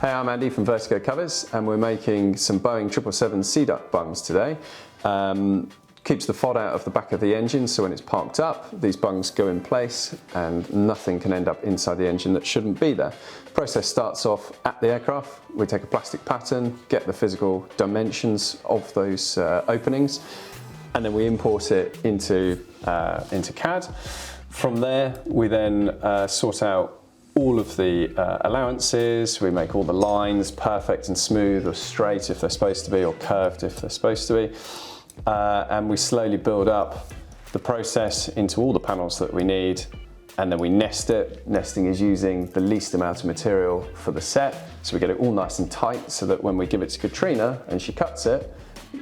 Hey, I'm Andy from Vertigo Covers, and we're making some Boeing 777 sea duct bungs today. Keeps the FOD out of the back of the engine, so when it's parked up, these bungs go in place and nothing can end up inside the engine that shouldn't be there. The process starts off at the aircraft. We take a plastic pattern, get the physical dimensions of those openings, and then we import it into CAD. From there, we then sort out all of the allowances. We make all the lines perfect and smooth or straight if they're supposed to be, or curved if they're supposed to be. And we slowly build up the process into all the panels that we need, and then we nest it. Nesting is using the least amount of material for the set, so we get it all nice and tight so that when we give it to Katrina and she cuts it,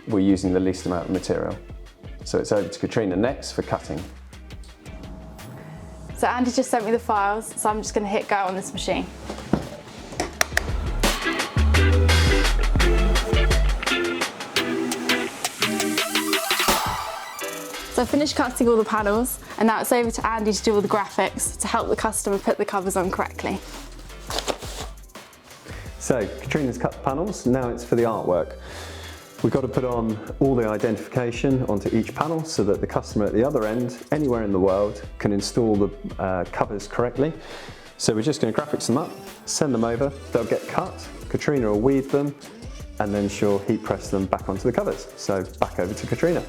we're using the least amount of material. So it's over to Katrina next for cutting. So Andy just sent me the files, so I'm just going to hit go on this machine. So I finished cutting all the panels, and now it's over to Andy to do all the graphics to help the customer put the covers on correctly. So Katrina's cut the panels, now it's for the artwork. We've got to put on all the identification onto each panel so that the customer at the other end, anywhere in the world, can install the covers correctly. So we're just going to graphics them up, send them over, they'll get cut, Katrina will weave them, and then she'll heat press them back onto the covers. So back over to Katrina.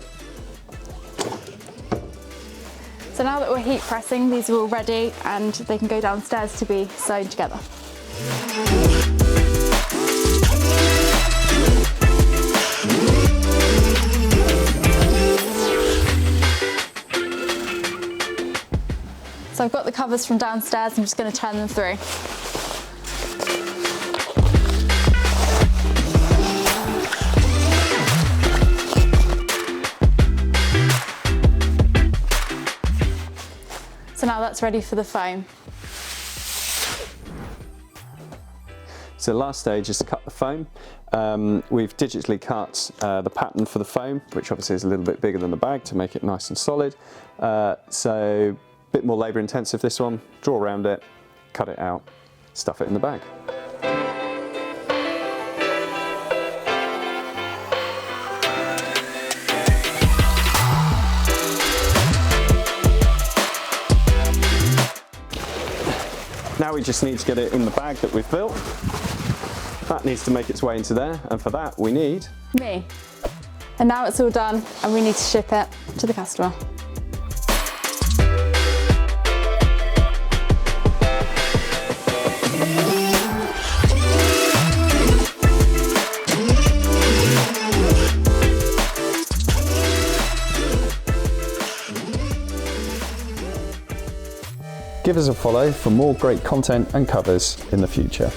So now that we're heat pressing, these are all ready and they can go downstairs to be sewn together. So I've got the covers from downstairs, I'm just going to turn them through. So now that's ready for the foam. So the last stage is to cut the foam. We've digitally cut the pattern for the foam, which obviously is a little bit bigger than the bag to make it nice and solid. So a bit more labour intensive this one. Draw around it, cut it out, stuff it in the bag. Now we just need to get it in the bag that we've built. That needs to make its way into there, and for that we need me. And now it's all done and we need to ship it to the customer. Give us a follow for more great content and covers in the future.